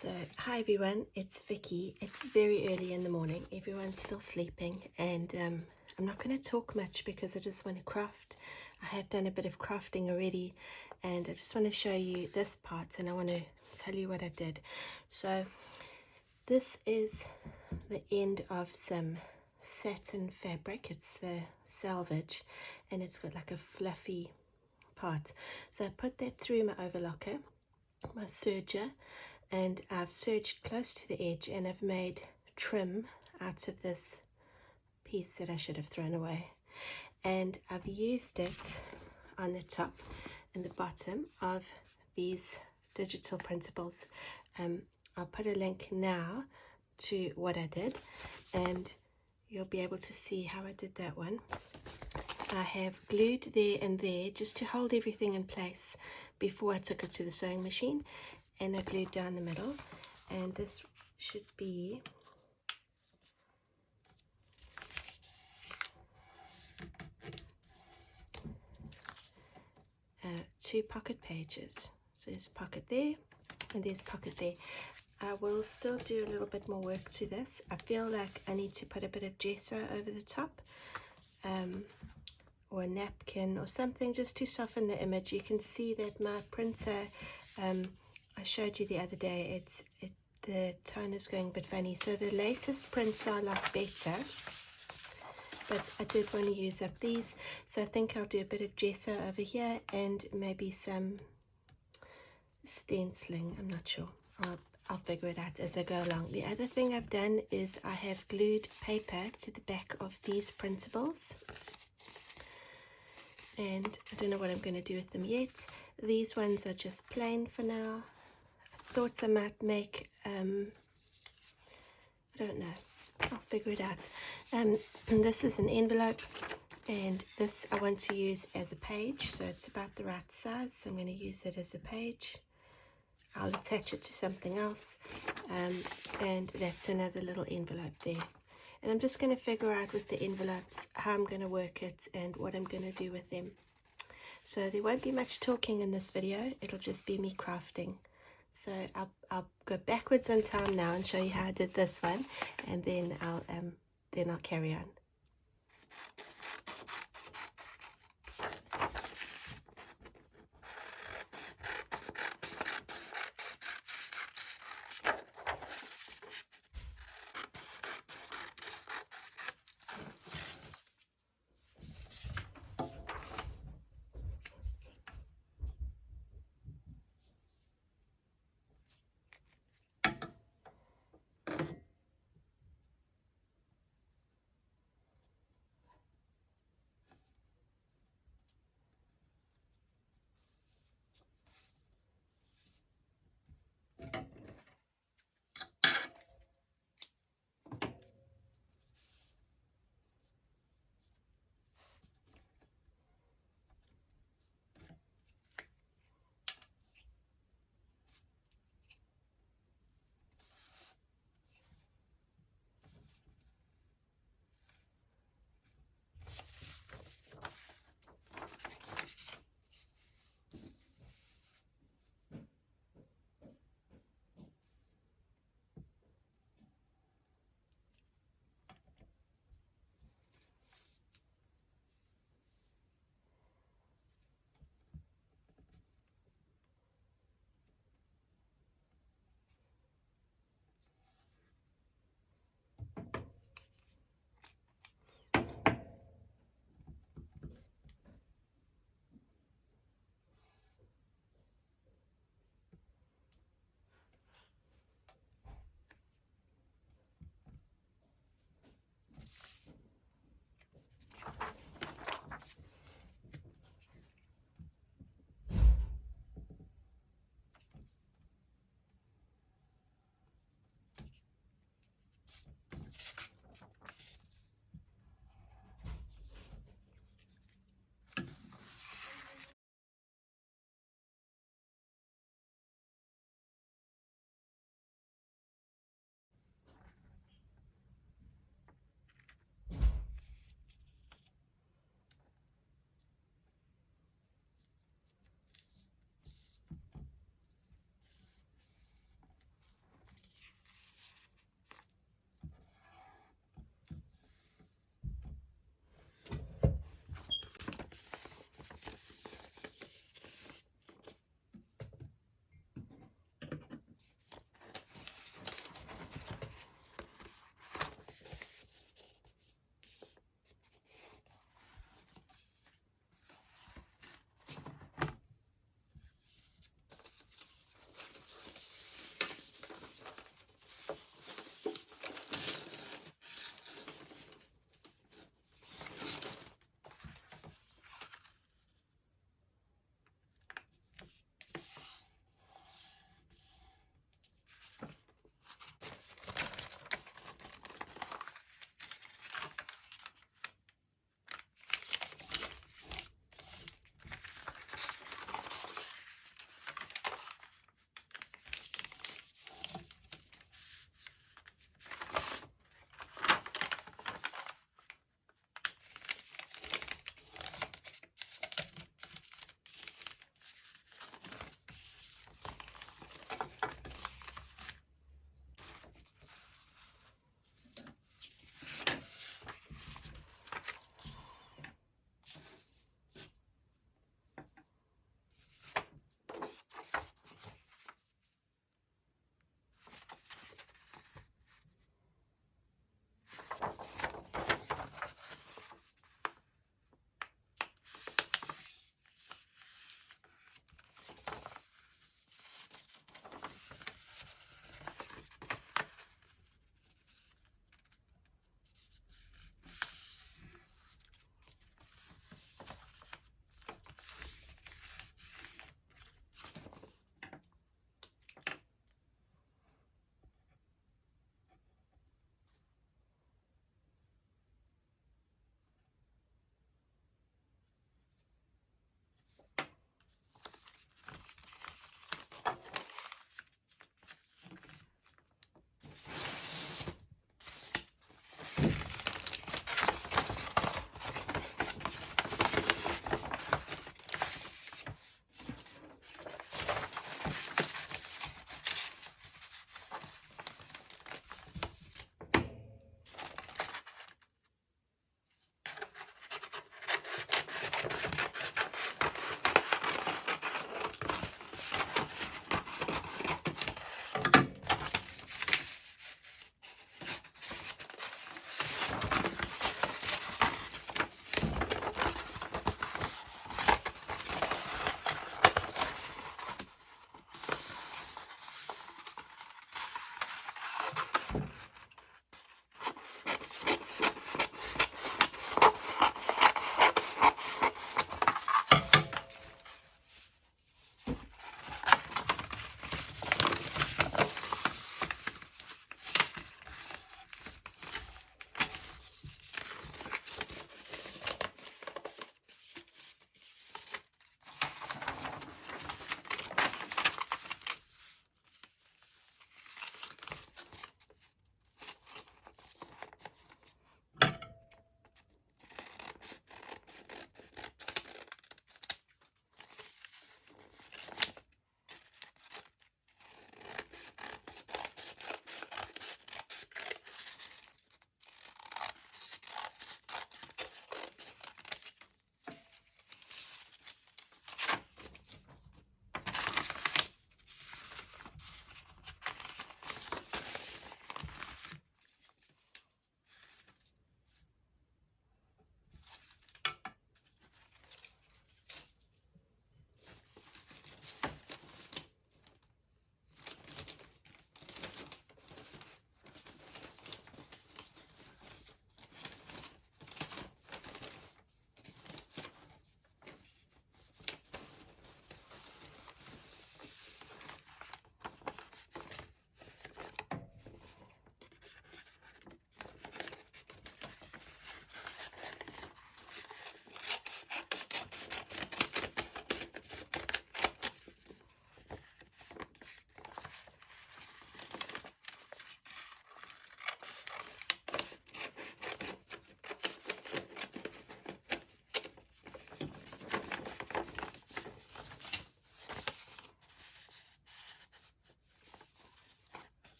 So, hi everyone, it's Vicky. It's very early in the morning. Everyone's still sleeping, and I'm not going to talk much because I just want to craft. I have done a bit of crafting already, and I just want to show you this part, and I want to tell you what I did. So, this is the end of some satin fabric. It's the selvage, and it's got like a fluffy part. So I put that through my overlocker, my serger, and I've serged close to the edge, and I've made trim out of this piece that I should have thrown away, and I've used it on the top and the bottom of these digital printables. I'll put a link now to what I did, and you'll be able to see how I did that one. I have glued there and there just to hold everything in place before I took it to the sewing machine, and I glued down the middle, and this should be two pocket pages. So there's a pocket there and there's a pocket there. I will still do a little bit more work to this. I feel like I need to put a bit of gesso over the top, or a napkin or something, just to soften the image. You can see that my printer, I showed you the other day, the tone is going a bit funny. So the latest prints are a lot better, but I did want to use up these, so I think I'll do a bit of gesso over here and maybe some stenciling. I'm not sure. I'll figure it out as I go along. The other thing I've done is I have glued paper to the back of these printables, and I don't know what I'm going to do with them yet. These ones are just plain for now. I thought I might make, I don't know, I'll figure it out. This is an envelope, and this I want to use as a page, so it's about the right size, so I'm going to use it as a page. I'll attach it to something else, and that's another little envelope there. And I'm just going to figure out with the envelopes how I'm going to work it and what I'm going to do with them. So there won't be much talking in this video, it'll just be me crafting. So I'll go backwards in time now and show you how I did this one, and then I'll carry on.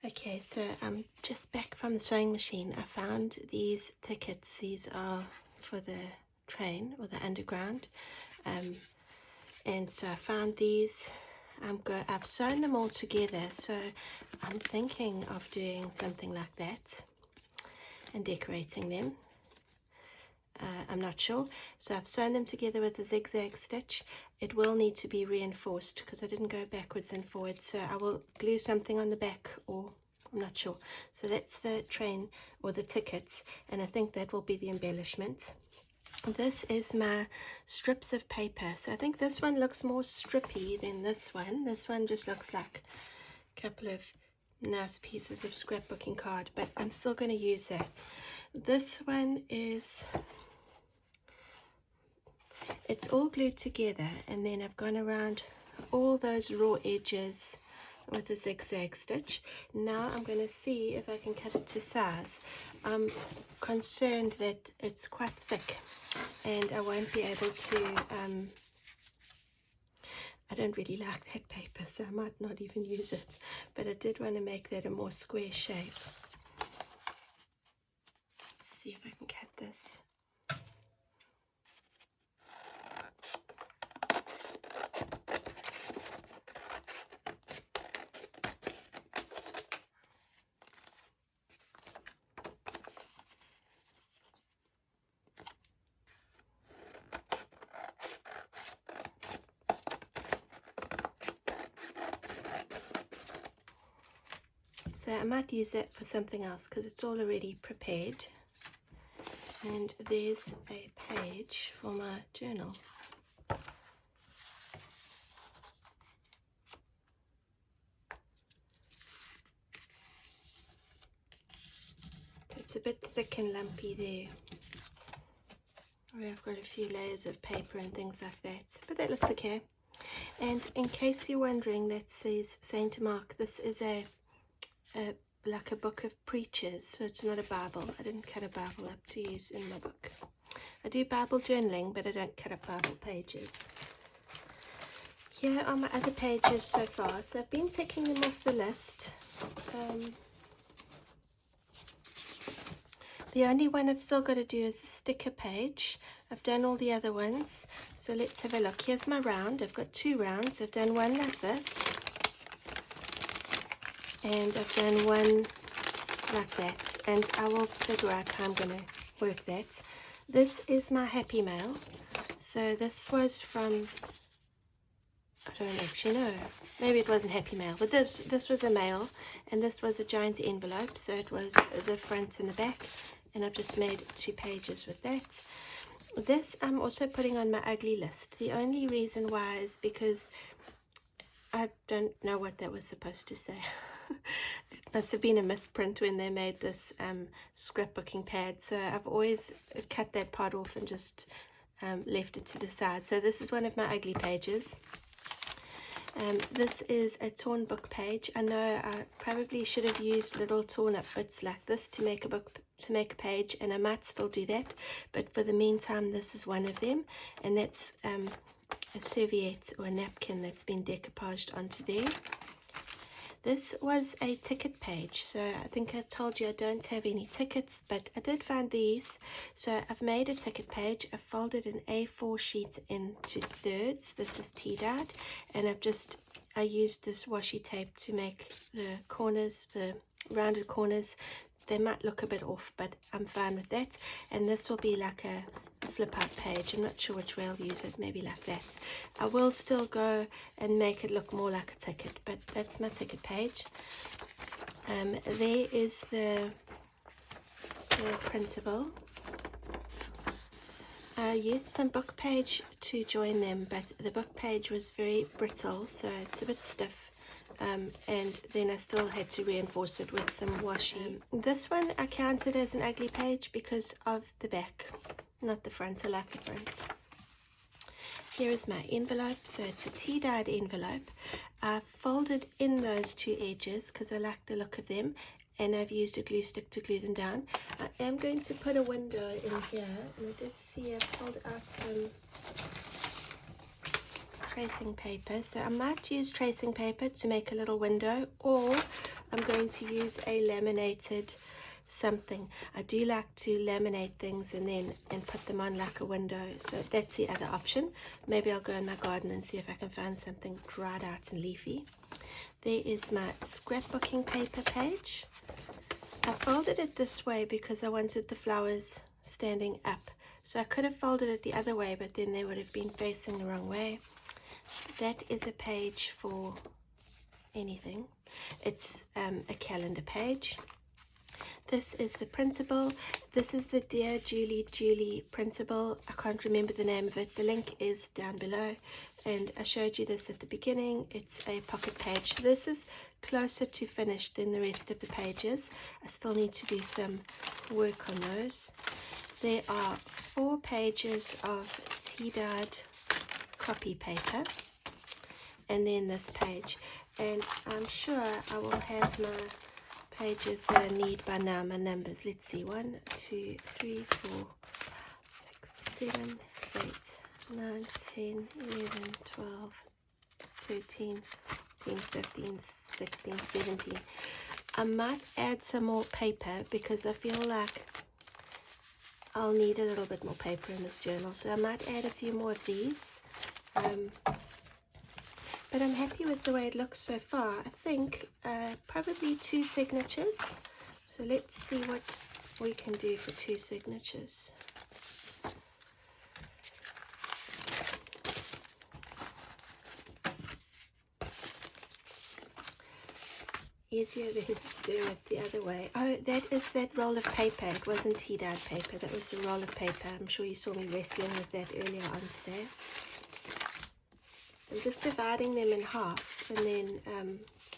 Okay, so I'm just back from the sewing machine. I found these tickets. These are for the train or the underground. And so I found these. I've sewn them all together, so I'm thinking of doing something like that and decorating them. I'm not sure. So I've sewn them together with a zigzag stitch. It will need to be reinforced because I didn't go backwards and forwards, so I will glue something on the back, or I'm not sure. So that's the train or the tickets, and I think that will be the embellishment. This is my strips of paper. So I think this one looks more strippy than this one. This one just looks like a couple of nice pieces of scrapbooking card, but I'm still going to use that. This one is, it's all glued together, and then I've gone around all those raw edges with a zigzag stitch. Now I'm going to see if I can cut it to size. I'm concerned that it's quite thick and I won't be able to, I don't really like that paper, so I might not even use it, but I did want to make that a more square shape. Let's see if I can cut this. So I might use that for something else because it's all already prepared. And there's a page for my journal. It's a bit thick and lumpy there. I've got a few layers of paper and things like that, but that looks okay. And in case you're wondering, that says Saint Mark. This is like a book of preachers, so it's not a Bible. I didn't cut a Bible up to use in my book. I do Bible journaling, but I don't cut up Bible pages. Here are my other pages so far. So I've been taking them off the list. The only one I've still got to do is the sticker page. I've done all the other ones. So let's have a look. Here's my round. I've got 2 rounds. I've done one like this. And I've done one like that. And I will figure out how I'm going to work that. This is my Happy Mail. So this was from, I don't actually know. Maybe it wasn't Happy Mail. But this was a mail. And this was a giant envelope. So it was the front and the back. And I've just made 2 pages with that. This I'm also putting on my ugly list. The only reason why is because I don't know what that was supposed to say. It must have been a misprint when they made this scrapbooking pad. So I've always cut that part off and just left it to the side. So this is one of my ugly pages. This is a torn book page. I know I probably should have used little torn up bits like this to make a page, and I might still do that, but for the meantime this is one of them, and that's a serviette or a napkin that's been decoupaged onto there. This was a ticket page, so I think I told you I don't have any tickets, but I did find these. So I've made a ticket page. I've folded an A4 sheet into thirds. This is tea-dyed, and I used this washi tape to make the corners, the rounded corners. They might look a bit off, but I'm fine with that. And this will be like a flip out page. I'm not sure which way I'll use it, maybe like that. I will still go and make it look more like a ticket, but that's my ticket page. There is the printable. I used some book page to join them, but the book page was very brittle, so it's a bit stiff. And then I still had to reinforce it with some washi. This one I counted as an ugly page because of the back, not the front. I like the front. Here is my envelope. So it's a tea-dyed envelope. I folded in those 2 edges because I like the look of them, and I've used a glue stick to glue them down. I am going to put a window in here, and I did see I pulled out some tracing paper, so I might use tracing paper to make a little window, or I'm going to use a laminated something. I do like to laminate things and put them on like a window, so that's the other option. Maybe I'll go in my garden and see if I can find something dried out and leafy. There is my scrapbooking paper page. I folded it this way because I wanted the flowers standing up, so I could have folded it the other way, but then they would have been facing the wrong way. That is a page for anything. It's a calendar page. This is the printable. This is the DearJulieJulie printable. I can't remember the name of it. The link is down below, and I showed you this at the beginning. It's a pocket page. This is closer to finished than the rest of the pages. I still need to do some work on those. There are 4 pages of tea-dyed copy paper, and then this page. And I'm sure I will have my pages that I need by now, my numbers. Let's see, 1, 2, 3, 4, 6, 7, 8, 9, 10, 11, 12, 13, 14, 15, 16, 17. I might add some more paper because I feel like I'll need a little bit more paper in this journal, so I might add a few more of these. But I'm happy with the way it looks so far. I think probably 2 signatures. So let's see what we can do for 2 signatures. Easier than to do it the other way. Oh, that is that roll of paper. It wasn't tea-dyed paper. That was the roll of paper. I'm sure you saw me wrestling with that earlier on today. I'm just dividing them in half, and then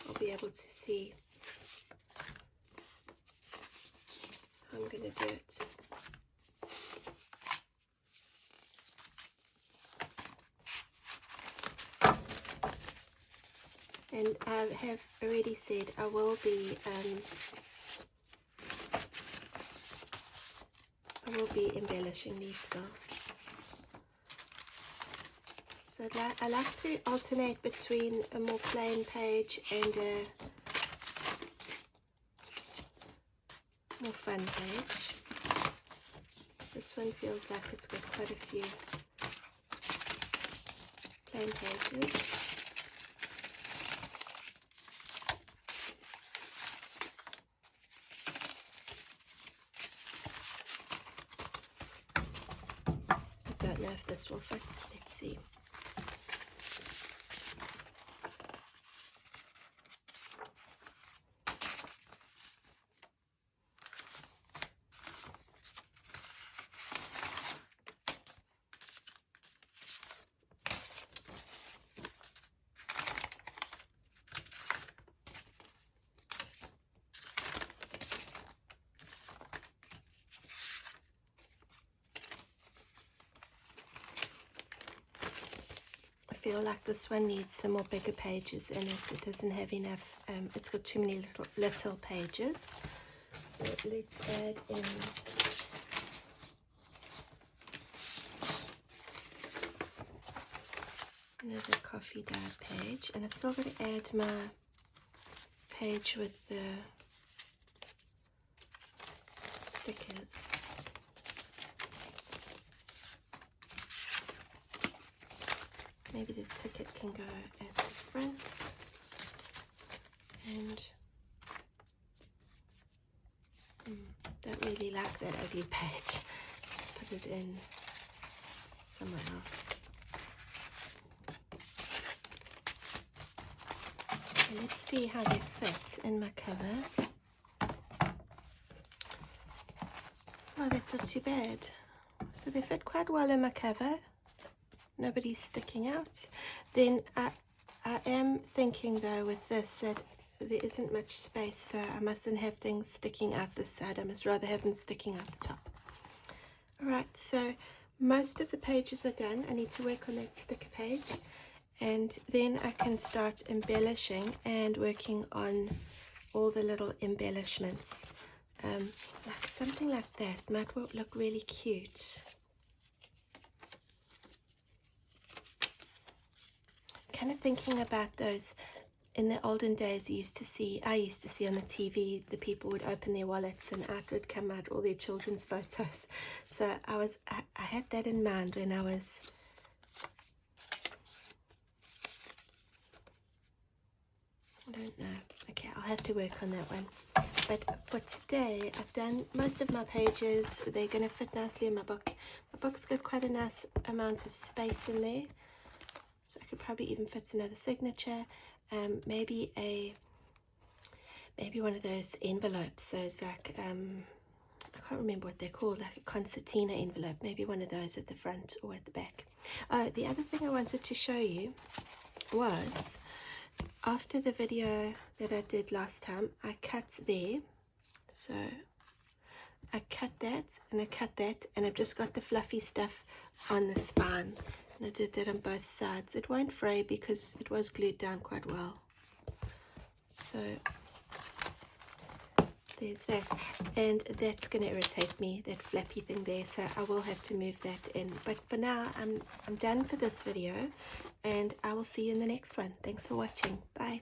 I'll be able to see how I'm going to do it. And I have already said I will be embellishing these still. So I like to alternate between a more plain page and a more fun page. This one feels like it's got quite a few plain pages. I don't know if this will fit. Let's see. I feel like this one needs some more bigger pages in it. It doesn't have enough, it's got too many little pages. So let's add in another coffee dye page, and I've still got to add my page with the stickers. Maybe the ticket can go at the front, and don't really like that ugly page. Let's put it in somewhere else. Okay, let's see how they fit in my cover. Oh, that's not too bad. So they fit quite well in my cover. Nobody's sticking out. Then I am thinking though with this that there isn't much space, so I mustn't have things sticking out this side. I must rather have them sticking out the top. Alright, so most of the pages are done. I need to work on that sticker page, and then I can start embellishing and working on all the little embellishments. Like something like that might look really cute. kind of thinking about those. In the olden days, I used to see on the TV, the people would open their wallets and out would come out all their children's photos. So I had that in mind when I was, I don't know. Okay, I'll have to work on that one. But for today, I've done most of my pages. They're going to fit nicely in my book. My book's got quite a nice amount of space in there. So I could probably even fit another signature. Maybe one of those envelopes, those like, I can't remember what they're called, like a concertina envelope. Maybe one of those at the front or at the back. The other thing I wanted to show you was, after the video that I did last time, I cut there. So I cut that and I cut that, and I've just got the fluffy stuff on the spine. And I did that on both sides. It won't fray because it was glued down quite well. So there's that, and that's going to irritate me, that flappy thing there, so I will have to move that in. But for now, I'm done for this video, and I will see you in the next one. Thanks for watching. Bye.